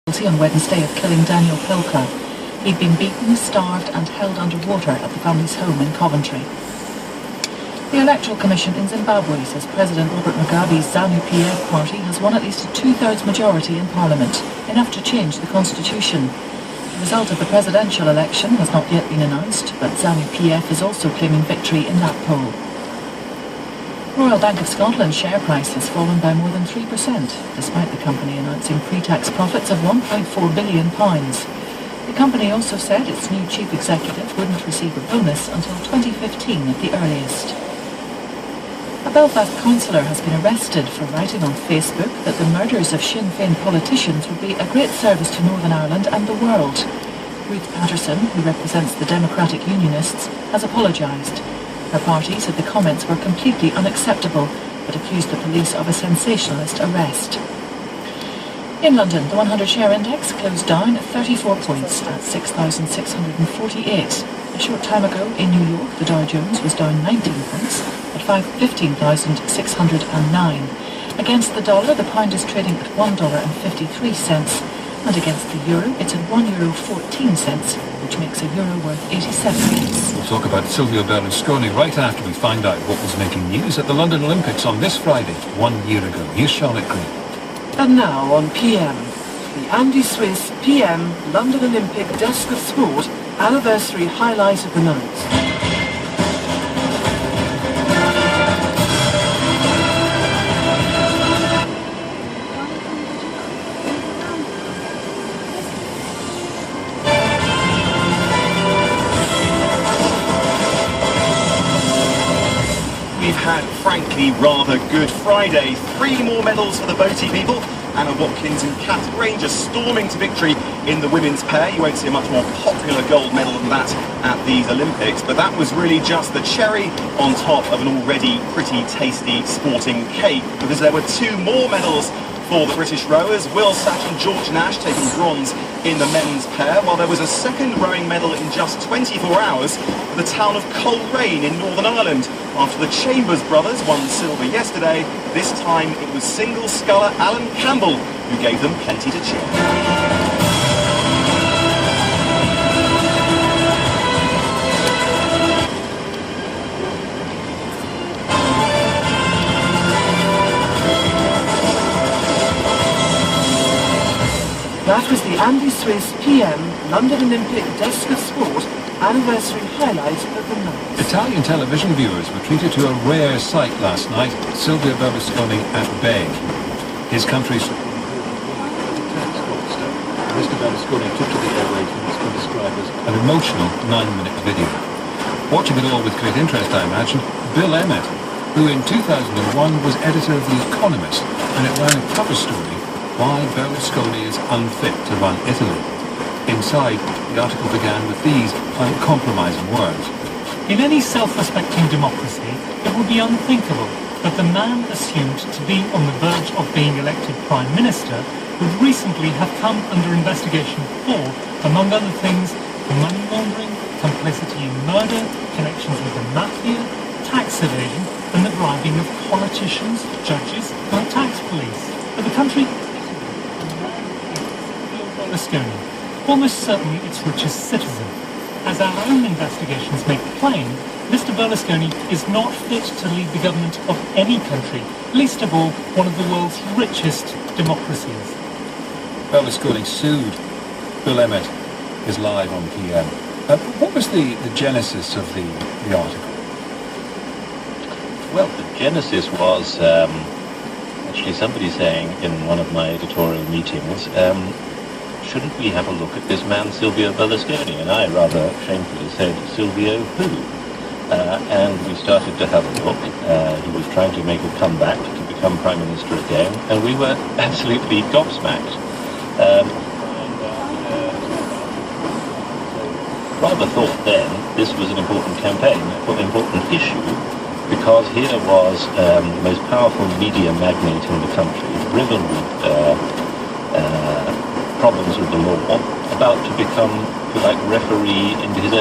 On Wednesday of killing Daniel Pilka. He'd been beaten, starved and held underwater at the family's home in Coventry. The Electoral Commission in Zimbabwe says President Robert Mugabe's ZANU-PF party has won at least a two-thirds majority in Parliament, enough to change the constitution. The result of the presidential election has not yet been announced, but ZANU-PF is also claiming victory in that poll. Royal Bank of Scotland's share price has fallen by more than 3%, despite the company announcing pre-tax profits of £1.4 billion. The company also said its new chief executive wouldn't receive a bonus until 2015 at the earliest. A Belfast councillor has been arrested for writing on Facebook that the murders of Sinn Féin politicians would be a great service to Northern Ireland and the world. Ruth Patterson, who represents the Democratic Unionists, has apologised. Her party said the comments were completely unacceptable, but accused the police of a sensationalist arrest. In London, the 100-share index closed down 34 points at 6,648. A short time ago in New York, the Dow Jones was down 19 points at 15,609. Against the dollar, the pound is trading at $1.53, and against the euro, it's at €1.14, which makes a euro worth 87 pence. We'll talk about Silvio Berlusconi right after we find out what was making news at the London Olympics on this Friday, 1 year ago. Here's Charlotte Green. And now on PM, the Andy Swiss PM London Olympic Desk of Sport anniversary highlight of the night. We've had, frankly, rather good Friday. 3 more medals for the boaty people. Anna Watkins and Kat Granger storming to victory in the women's pair. You won't see a much more popular gold medal than that at these Olympics, but that was really just the cherry on top of an already pretty tasty sporting cake, because there were 2 more medals for the British rowers. Will Satch and George Nash taking bronze in the men's pair, while there was a second rowing medal in just 24 hours for the town of Coleraine in Northern Ireland. After the Chambers brothers won silver yesterday, this time it was single sculler Alan Campbell who gave them plenty to cheer. That was the Andy Swiss PM London Olympic Desk of Sport anniversary highlight of the night. Italian television viewers were treated to a rare sight last night. Silvio Berlusconi at bay. His country's Mr. Berlusconi took to the airwaves in what's been described as an emotional 9-minute video. Watching it all with great interest, I imagine, Bill Emmett, who in 2001 was editor of The Economist, and it ran a cover story, Why Berlusconi is Unfit to Run Italy. Inside, the article began with these uncompromising words. In any self-respecting democracy, it would be unthinkable that the man assumed to be on the verge of being elected Prime Minister would recently have come under investigation for, among other things, money laundering, complicity in murder, connections with the mafia, tax evasion, and the bribing of politicians, judges, and tax police. But the country Berlusconi, almost certainly its richest citizen. As our own investigations make plain, Mr. Berlusconi is not fit to lead the government of any country, least of all one of the world's richest democracies. Berlusconi sued. Bill Emmett is live on PM. What was the genesis of the article? Well, the genesis was actually somebody saying in one of my editorial meetings, shouldn't we have a look at this man, Silvio Berlusconi? And I rather shamefully said, Silvio who? And we started to have a look. He was trying to make a comeback to become Prime Minister again, and we were absolutely gobsmacked. Rather thought then this was an important campaign, an important issue, because here was the most powerful media magnate in the country, riven with problems with the law, about to become, if you like, referee in his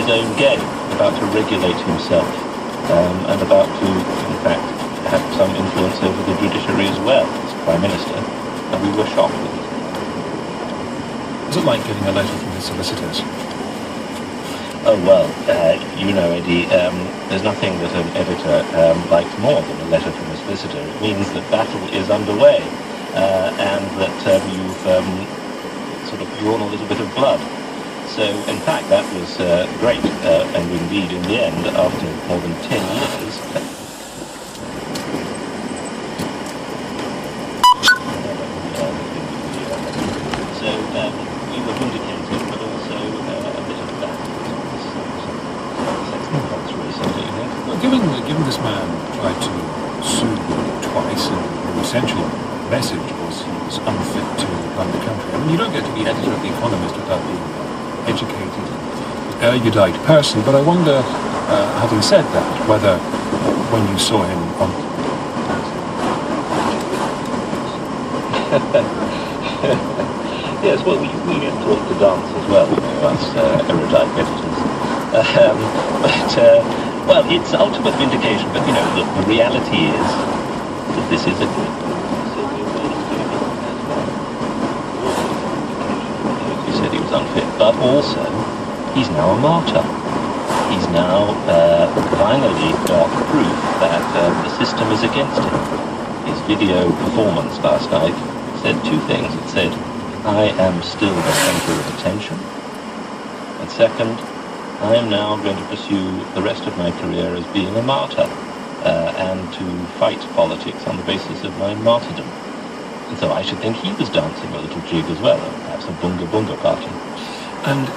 own game, about to regulate himself, and about to, in fact, have some influence over the judiciary as well as Prime Minister, and we were shocked with it. Was it like getting a letter from his solicitors? Oh, well, you know, Eddie, there's nothing that an editor likes more than a letter from a solicitor. It means that battle is underway, and that you've sort of drawn a little bit of blood. So, in fact, that was great, and indeed, in the end, after more than 10 years... So, we were vindicated, but also a bit of that. Well, given this man tried to sue twice, and the essential message was he was unfit to run the country. I mean, you don't get to be editor of The Economist without being educated, erudite person, but I wonder, having said that, whether when you saw him on... Yes, well, we get taught to dance as well, you know, us erudite editors. Well, it's ultimate vindication, but, you know, the reality is that this is a good... You said he was unfit, but also, he's now a martyr. He's now finally got proof that the system is against him. His video performance last night said two things. It said, I am still the centre of attention. And second, I am now going to pursue the rest of my career as being a martyr and to fight politics on the basis of my martyrdom. And so I should think he was dancing a little jig as well, or perhaps a bunga bunga party. And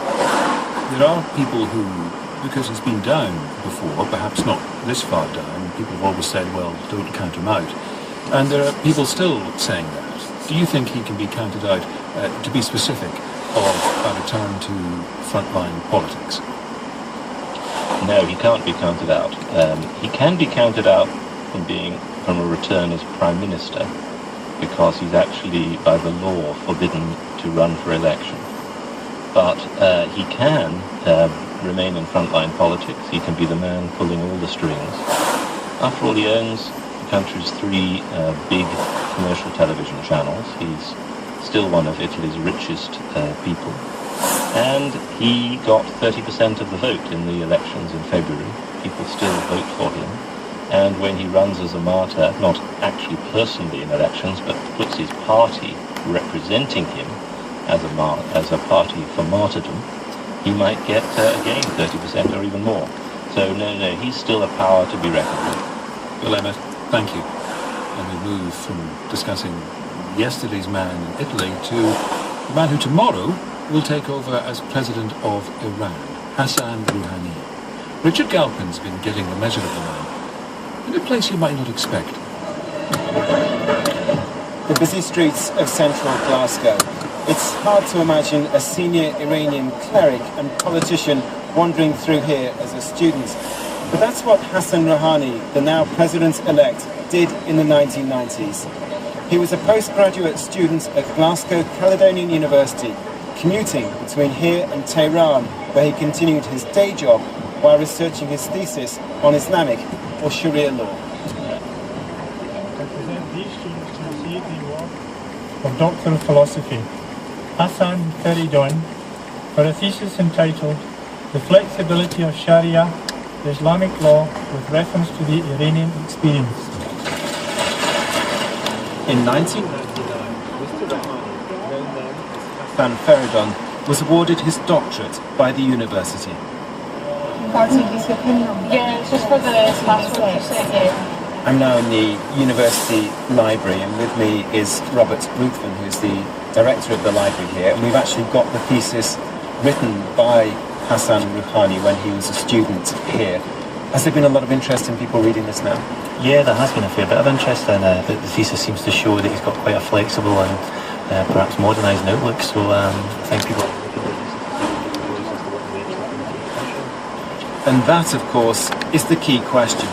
there are people who, because he's been down before, perhaps not this far down, people have always said, well, don't count him out. And there are people still saying that. Do you think he can be counted out, to be specific, of a return to frontline politics? No, he can't be counted out. He can be counted out from a return as Prime Minister, because he's actually, by the law, forbidden to run for election. But he can remain in frontline politics. He can be the man pulling all the strings. After all, he owns the country's 3 big commercial television channels. He's still one of Italy's richest people. And he got 30% of the vote in the elections in February. People still vote for him. And when he runs as a martyr, not actually personally in elections, but puts his party representing him as a party for martyrdom, he might get, again, 30% or even more. So, no, he's still a power to be reckoned with. Bill Emmett, thank you. And we move from discussing yesterday's man in Italy to the man who tomorrow will take over as president of Iran, Hassan Rouhani. Richard Galpin's been getting the measure of the man in a place you might not expect. The busy streets of central Glasgow. It's hard to imagine a senior Iranian cleric and politician wandering through here as a student. But that's what Hassan Rouhani, the now president-elect, did in the 1990s. He was a postgraduate student at Glasgow Caledonian University, commuting between here and Tehran, where he continued his day job while researching his thesis on Islamic or Sharia law. Represent these students to receive the award of Doctor of Philosophy. Hassan Feridun for a thesis entitled The Flexibility of Sharia, Islamic Law with Reference to the Iranian Experience. In 1999, Mr. Rouhani, known then as Hassan Feridun, was awarded his doctorate by the university. Yeah, it's just for the last I'm now in the university library, and with me is Robert Ruthven, who's the director of the library here, and we've actually got the thesis written by Hassan Rouhani when he was a student here. Has there been a lot of interest in people reading this now? Yeah, there has been a fair bit of interest, and the thesis seems to show that he's got quite a flexible and perhaps modernised outlook, so I think people... And that, of course, is the key question.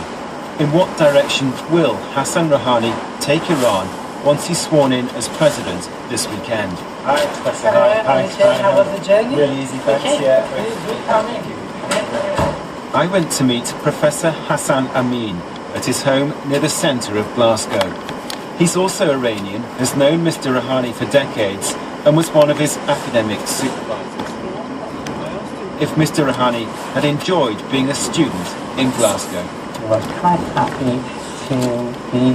In what direction will Hassan Rouhani take Iran once he's sworn in as president this weekend? Hi, Professor. Hi. How was the journey? Really easy, thanks. Okay. Yeah. Good. I went to meet Professor Hassan Amin at his home near the centre of Glasgow. He's also Iranian, has known Mr. Rouhani for decades, and was one of his academic supervisors. If Mr. Rouhani had enjoyed being a student in Glasgow. I was quite happy to be